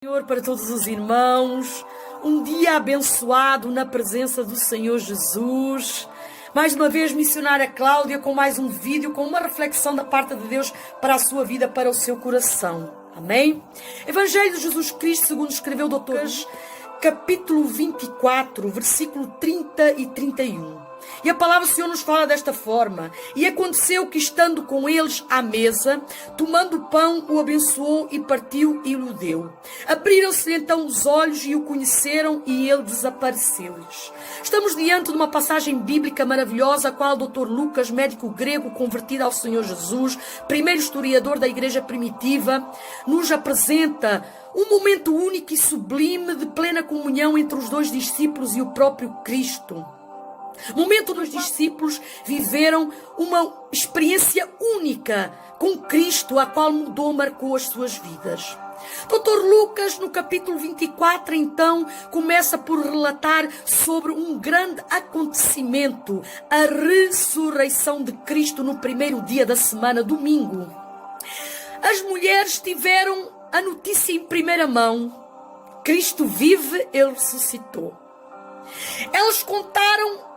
Senhor, para todos os irmãos, um dia abençoado na presença do Senhor Jesus. Mais uma vez, missionária Cláudia, com mais um vídeo, com uma reflexão da parte de Deus para a sua vida, para o seu coração. Amém? Evangelho de Jesus Cristo, segundo escreveu o Doutor, capítulo 24, versículo 30 e 31. E a palavra do Senhor nos fala desta forma: E aconteceu que, estando com eles à mesa, tomando o pão, o abençoou e partiu e o deu. Abriram-se então os olhos e o conheceram, e ele desapareceu-lhes. Estamos diante de uma passagem bíblica maravilhosa, a qual o Dr. Lucas, médico grego convertido ao Senhor Jesus, primeiro historiador da igreja primitiva, nos apresenta um momento único e sublime de plena comunhão entre os dois discípulos e o próprio Cristo. Momento dos discípulos viveram uma experiência única com Cristo, a qual mudou, marcou as suas vidas. Dr. Lucas, no capítulo 24, então, começa por relatar sobre um grande acontecimento, a ressurreição de Cristo no primeiro dia da semana, domingo. As mulheres tiveram a notícia em primeira mão: Cristo vive, Ele ressuscitou. Elas contaram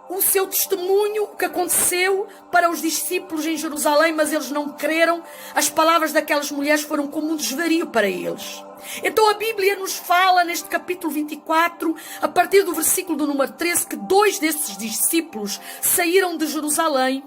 o seu testemunho, o que aconteceu para os discípulos em Jerusalém, mas eles não creram. As palavras daquelas mulheres foram como um desvario para eles. Então a Bíblia nos fala neste capítulo 24, a partir do versículo do número 13, que dois desses discípulos saíram de Jerusalém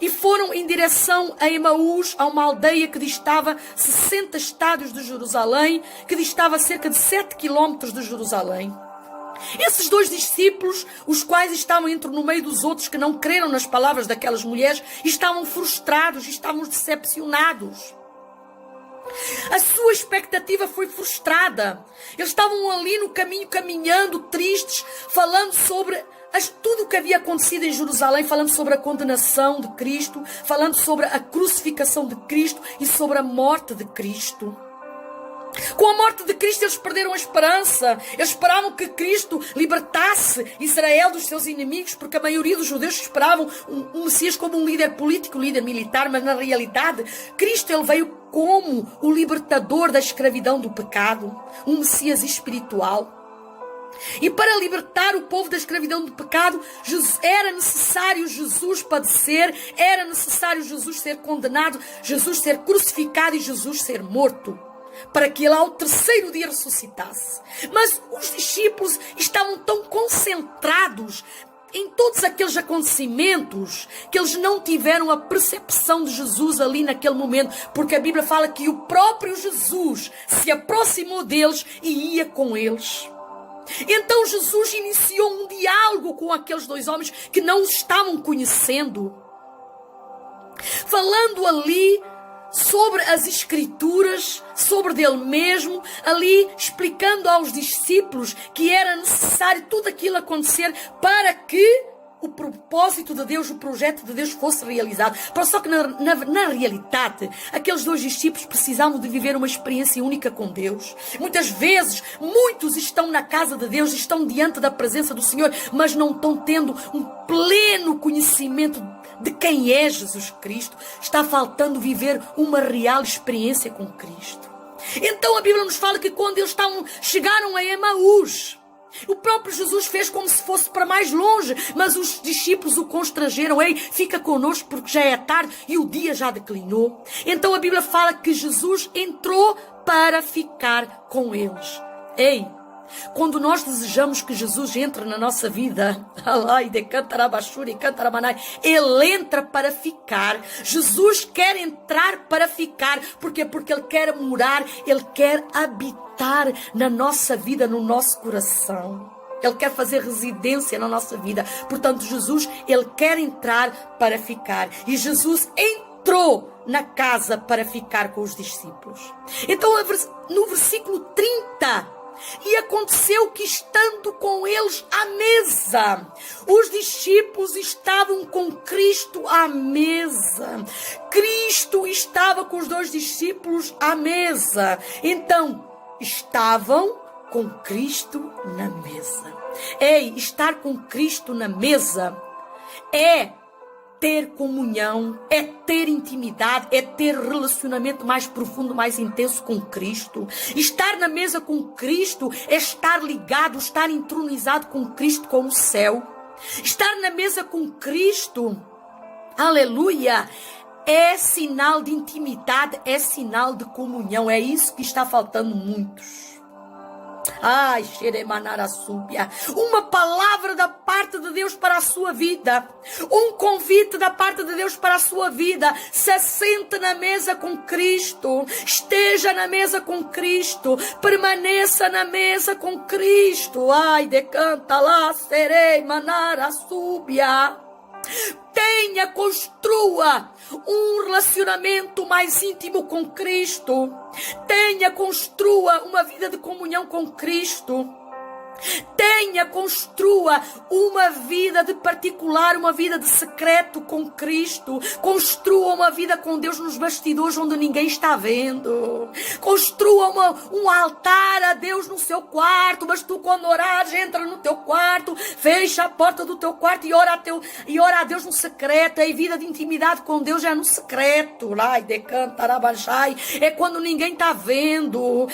e foram em direção a Emaús, a uma aldeia que distava 60 estádios de Jerusalém, que distava cerca de 7 quilómetros de Jerusalém. Esses dois discípulos, os quais estavam no meio dos outros que não creram nas palavras daquelas mulheres, estavam frustrados, estavam decepcionados. A sua expectativa foi frustrada. Eles estavam ali no caminho, caminhando, tristes, falando sobre tudo o que havia acontecido em Jerusalém, falando sobre a condenação de Cristo, falando sobre a crucificação de Cristo e sobre a morte de Cristo. Com a morte de Cristo eles perderam a esperança. Eles esperavam que Cristo libertasse Israel dos seus inimigos, porque a maioria dos judeus esperavam um Messias como um líder político, um líder militar, mas na realidade Cristo, ele veio como o libertador da escravidão do pecado, um Messias espiritual. E para libertar o povo da escravidão do pecado, era necessário Jesus padecer, era necessário Jesus ser condenado, Jesus ser crucificado e Jesus ser morto, para que ele ao terceiro dia ressuscitasse. Mas os discípulos estavam tão concentrados em todos aqueles acontecimentos que eles não tiveram a percepção de Jesus ali naquele momento, porque a Bíblia fala que o próprio Jesus se aproximou deles e ia com eles. Então Jesus iniciou um diálogo com aqueles dois homens que não os estavam conhecendo, falando ali sobre as Escrituras, sobre dele mesmo, ali explicando aos discípulos que era necessário tudo aquilo acontecer para que o propósito de Deus, o projeto de Deus fosse realizado. Só que na realidade, aqueles dois discípulos precisavam de viver uma experiência única com Deus. Muitas vezes, muitos estão na casa de Deus, estão diante da presença do Senhor, mas não estão tendo um pleno conhecimento de quem é Jesus Cristo. Está faltando viver uma real experiência com Cristo. Então a Bíblia nos fala que quando eles chegaram a Emaús, o próprio Jesus fez como se fosse para mais longe, mas os discípulos o constrangeram: ei, fica connosco porque já é tarde e o dia já declinou. Então a Bíblia fala que Jesus entrou para ficar com eles. Ei, quando nós desejamos que Jesus entre na nossa vida, Ele entra para ficar. Jesus quer entrar para ficar. Porquê? Porque Ele quer morar, Ele quer habitar na nossa vida, no nosso coração. Ele quer fazer residência na nossa vida. Portanto, Jesus, Ele quer entrar para ficar. E Jesus entrou na casa para ficar com os discípulos. Então, no versículo 30... E aconteceu que, estando com eles à mesa, os discípulos estavam com Cristo à mesa. Cristo estava com os dois discípulos à mesa. Então, estavam com Cristo na mesa. Ei, estar com Cristo na mesa é ter comunhão, é ter intimidade, é ter relacionamento mais profundo, mais intenso com Cristo. Estar na mesa com Cristo é estar ligado, estar entronizado com Cristo, com o céu. Estar na mesa com Cristo, aleluia, é sinal de intimidade, é sinal de comunhão. É isso que está faltando muitos. Ai, xeremanarasúbia. Uma palavra da parte de Deus para a sua vida. Um convite da parte de Deus para a sua vida. Se sente na mesa com Cristo. Esteja na mesa com Cristo. Permaneça na mesa com Cristo. Ai, decanta lá, xeremanarasúbia. Construa um relacionamento mais íntimo com Cristo. Construa uma vida de comunhão com Cristo. Construa uma vida de particular, uma vida de secreto com Cristo. Construa uma vida com Deus nos bastidores onde ninguém está vendo. Construa um altar a Deus no seu quarto, mas tu quando orares, entra no teu quarto, fecha a porta do teu quarto e ora a Deus no secreto. E vida de intimidade com Deus é no secreto. É quando ninguém está vendo.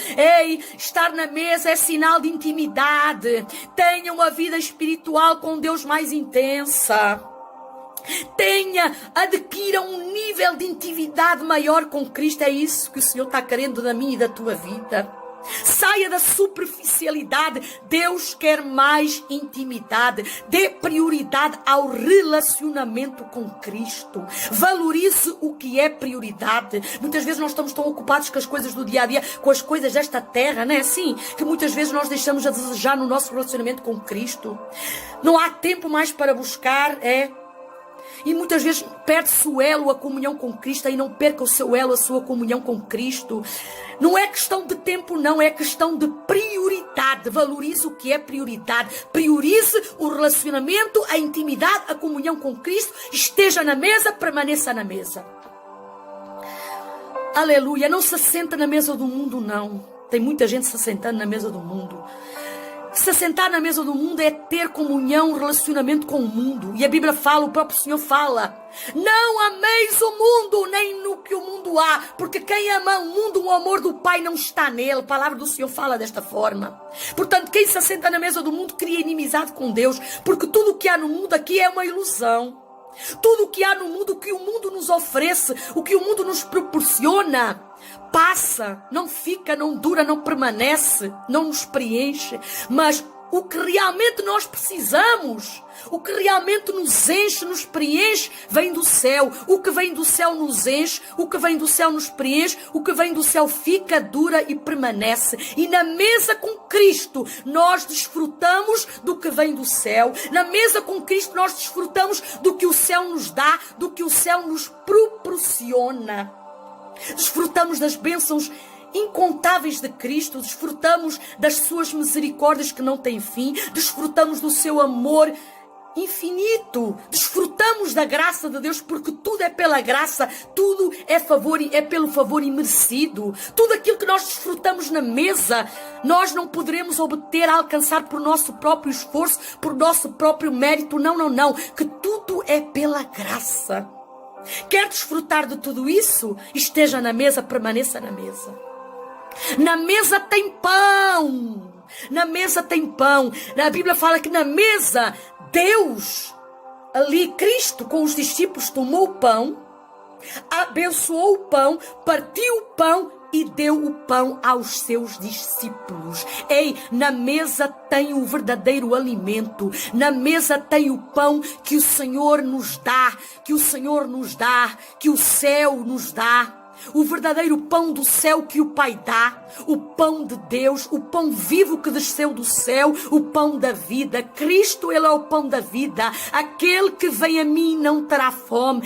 Estar na mesa é sinal de intimidade. Tenha uma vida espiritual com Deus mais intensa. Adquira um nível de intimidade maior com Cristo. É isso que o Senhor está querendo da minha e da tua vida. Saia da superficialidade. Deus quer mais intimidade. Dê prioridade ao relacionamento com Cristo. Valorize o que é prioridade. Muitas vezes nós estamos tão ocupados com as coisas do dia a dia, com as coisas desta terra, não é assim? Que muitas vezes nós deixamos a desejar no nosso relacionamento com Cristo. Não há tempo mais para buscar, E muitas vezes perde-se o elo, a comunhão com Cristo. E não perca o seu elo, a sua comunhão com Cristo. Não é questão de tempo, não. É questão de prioridade. Valorize o que é prioridade. Priorize o relacionamento, a intimidade, a comunhão com Cristo. Esteja na mesa, permaneça na mesa. Aleluia. Não se senta na mesa do mundo, não. Tem muita gente se sentando na mesa do mundo. Se sentar na mesa do mundo é ter comunhão, relacionamento com o mundo. E a Bíblia fala, o próprio Senhor fala: não ameis o mundo, nem no que o mundo há. Porque quem ama o mundo, o amor do Pai não está nele. A palavra do Senhor fala desta forma. Portanto, quem se senta na mesa do mundo cria inimizade com Deus. Porque tudo o que há no mundo aqui é uma ilusão. Tudo o que há no mundo, o que o mundo nos oferece, o que o mundo nos proporciona, passa, não fica, não dura, não permanece, não nos preenche. Mas o que realmente nós precisamos, o que realmente nos enche, nos preenche, vem do céu. O que vem do céu nos enche, o que vem do céu nos preenche, o que vem do céu fica, dura e permanece. E na mesa com Cristo nós desfrutamos do que vem do céu. Na mesa com Cristo nós desfrutamos do que o céu nos dá, do que o céu nos proporciona. Desfrutamos das bênçãos incontáveis de Cristo, desfrutamos das suas misericórdias que não têm fim, desfrutamos do seu amor infinito, desfrutamos da graça de Deus, porque tudo é pela graça, tudo é favor e é pelo favor imerecido. Tudo aquilo que nós desfrutamos na mesa, nós não poderemos obter, alcançar por nosso próprio esforço, por nosso próprio mérito. Não, que tudo é pela graça. Quer desfrutar de tudo isso? Esteja na mesa, permaneça na mesa. Na mesa tem pão. Na mesa tem pão. A Bíblia fala que na mesa Deus, ali Cristo com os discípulos tomou o pão, abençoou o pão, partiu o pão e deu o pão aos seus discípulos. Na mesa tem o verdadeiro alimento. Na mesa tem o pão que o Senhor nos dá, que o Senhor nos dá, que o céu nos dá. O verdadeiro pão do céu que o Pai dá, o pão de Deus, o pão vivo que desceu do céu, o pão da vida. Cristo, Ele é o pão da vida. Aquele que vem a mim não terá fome.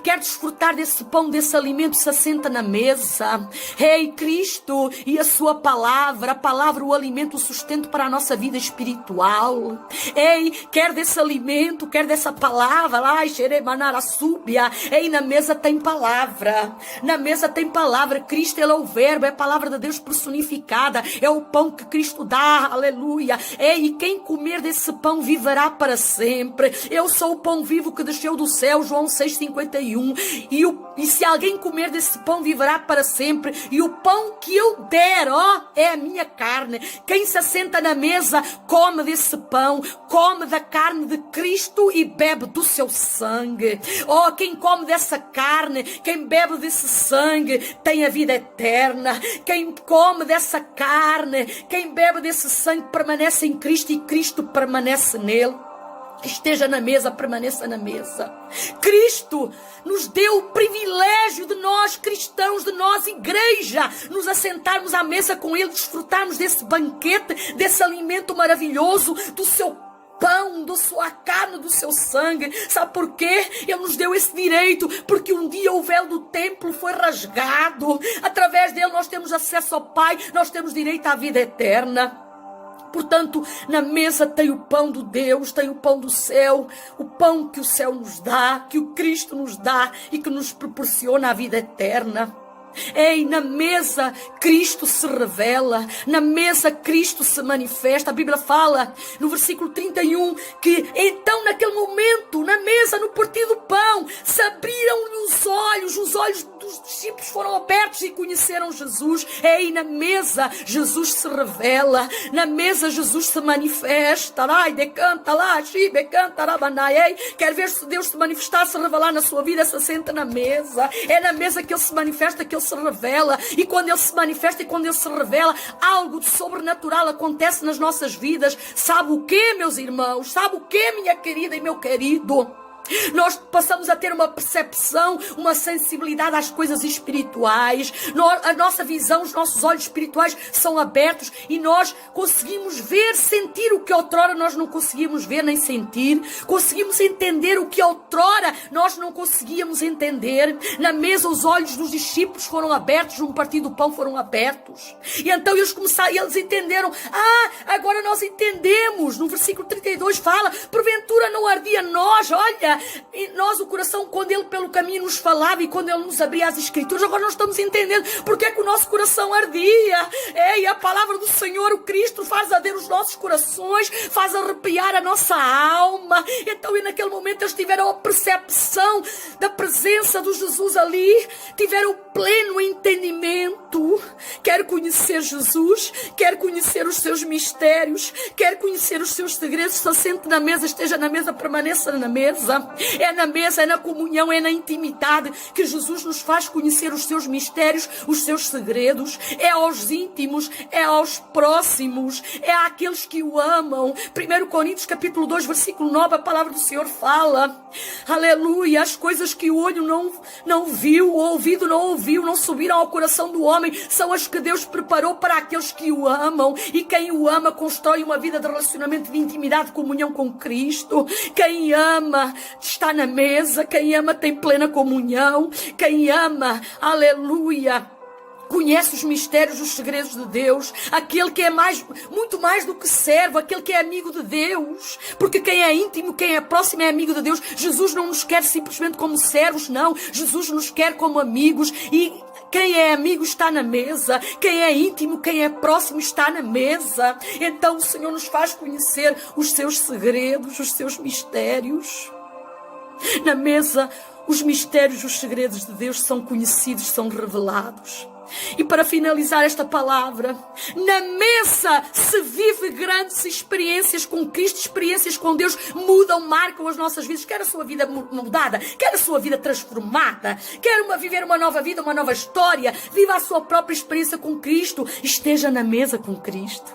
Quer desfrutar desse pão, desse alimento, se assenta na mesa. Cristo e a sua palavra, a palavra, o alimento, o sustento para a nossa vida espiritual. Quer desse alimento, quer dessa palavra. Na mesa tem palavra. Na mesa tem palavra. Cristo, Ele é o verbo, é a palavra de Deus Deus personificada, é o pão que Cristo dá, aleluia. E quem comer desse pão viverá para sempre. Eu sou o pão vivo que desceu do céu, João 6,51. E se alguém comer desse pão viverá para sempre. E o pão que eu der, é a minha carne. Quem se assenta na mesa come desse pão, come da carne de Cristo e bebe do seu sangue. Quem come dessa carne, quem bebe desse sangue, tem a vida eterna. Quem come dessa carne, quem bebe desse sangue, permanece em Cristo e Cristo permanece nele. Esteja na mesa, permaneça na mesa. Cristo nos deu o privilégio de nós cristãos, de nós igreja, nos assentarmos à mesa com Ele, desfrutarmos desse banquete, desse alimento maravilhoso, do seu pão, da sua carne, do seu sangue. Sabe por quê? Ele nos deu esse direito, porque um dia o véu do templo foi rasgado. Através dele nós temos acesso ao Pai, nós temos direito à vida eterna. Portanto, na mesa tem o pão de Deus, tem o pão do céu, o pão que o céu nos dá, que o Cristo nos dá e que nos proporciona a vida eterna. Na mesa Cristo se revela, na mesa Cristo se manifesta. A Bíblia fala no versículo 31 que então naquele momento, na mesa, no partir do pão, se abriram-lhe os olhos dos discípulos foram abertos e conheceram Jesus. Na mesa Jesus se revela, na mesa Jesus se manifesta. Quer ver se Deus se manifestar, se revelar na sua vida, se senta na mesa. É na mesa que Ele se manifesta, que Ele se revela. E quando Ele se manifesta e quando Ele se revela, algo de sobrenatural acontece nas nossas vidas. Sabe o que, meus irmãos? Sabe o que, minha querida e meu querido? Nós passamos a ter uma percepção, uma sensibilidade às coisas espirituais. A nossa visão, os nossos olhos espirituais são abertos e nós conseguimos ver, sentir o que outrora nós não conseguíamos ver nem sentir. Conseguimos entender o que outrora nós não conseguíamos entender. Na mesa os olhos dos discípulos foram abertos, no partir do pão foram abertos. E então eles entenderam. Agora nós entendemos. No versículo 32 fala, porventura não ardia nós, olha, e nós o coração, quando Ele pelo caminho nos falava e quando Ele nos abria as Escrituras. Agora nós estamos entendendo porque é que o nosso coração ardia. E a palavra do Senhor, o Cristo, faz arder os nossos corações, faz arrepiar a nossa alma. Então, e naquele momento eles tiveram a percepção da presença de Jesus ali, tiveram o pleno entendimento. Quer conhecer Jesus, quer conhecer os seus mistérios, quer conhecer os seus segredos, se assente na mesa, esteja na mesa, permaneça na mesa. É na mesa, é na comunhão, é na intimidade que Jesus nos faz conhecer os seus mistérios, os seus segredos. É aos íntimos, é aos próximos, é àqueles que o amam. 1 Coríntios capítulo 2, versículo 9, a palavra do Senhor fala, aleluia, as coisas que o olho não viu, o ouvido não ouviu, não subiram ao coração do homem, são as que Deus preparou para aqueles que o amam. E quem o ama constrói uma vida de relacionamento, de intimidade, de comunhão com Cristo. Quem ama está na mesa, quem ama tem plena comunhão, quem ama, aleluia, conhece os mistérios, os segredos de Deus. Aquele que é muito mais do que servo, aquele que é amigo de Deus. Porque quem é íntimo, quem é próximo é amigo de Deus. Jesus não nos quer simplesmente como servos, não. Jesus nos quer como amigos. E quem é amigo está na mesa. Quem é íntimo, quem é próximo está na mesa. Então o Senhor nos faz conhecer os seus segredos, os seus mistérios. Na mesa, os mistérios, os segredos de Deus são conhecidos, são revelados. E para finalizar esta palavra, na mesa se vive grandes experiências com Cristo, experiências com Deus, mudam, marcam as nossas vidas. Quer a sua vida mudada, quer a sua vida transformada, quer viver uma nova vida, uma nova história, viva a sua própria experiência com Cristo, esteja na mesa com Cristo.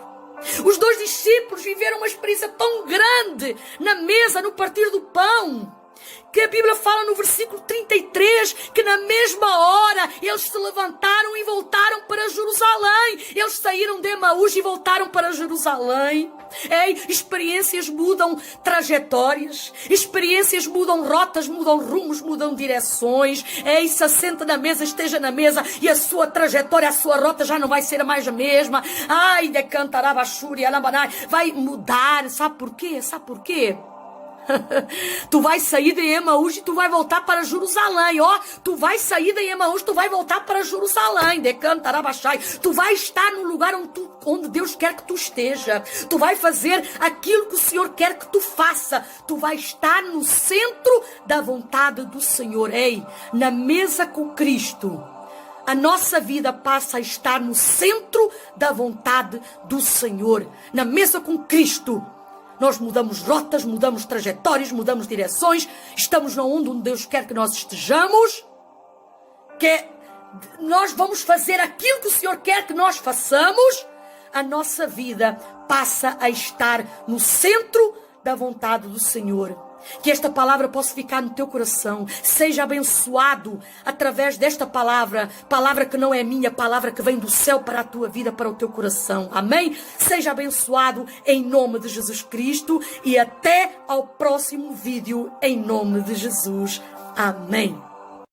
Os dois discípulos viveram uma experiência tão grande na mesa, no partir do pão, que a Bíblia fala no versículo 33, que na mesma hora eles se levantaram e voltaram para Jerusalém. Eles saíram de Emaús e voltaram para Jerusalém. Experiências mudam trajetórias, experiências mudam rotas, mudam rumos, mudam direções. Se assenta na mesa, esteja na mesa, e a sua trajetória, a sua rota já não vai ser mais a mesma. Vai mudar. Sabe por quê? Sabe por quê? Tu vai sair de Emaús e tu vai voltar para Jerusalém, ó. Tu vai sair de Emaús, tu vai voltar para Jerusalém, de Cantarabachai. Tu vai estar no lugar onde Deus quer que tu esteja. Tu vai fazer aquilo que o Senhor quer que tu faça. Tu vai estar no centro da vontade do Senhor. Ei, na mesa com Cristo, a nossa vida passa a estar no centro da vontade do Senhor. Na mesa com Cristo, nós mudamos rotas, mudamos trajetórias, mudamos direções. Estamos onde Deus quer que nós estejamos. Nós vamos fazer aquilo que o Senhor quer que nós façamos. A nossa vida passa a estar no centro da vontade do Senhor. Que esta palavra possa ficar no teu coração. Seja abençoado através desta palavra. Palavra que não é minha, palavra que vem do céu para a tua vida, para o teu coração. Amém? Seja abençoado em nome de Jesus Cristo. E até ao próximo vídeo em nome de Jesus. Amém.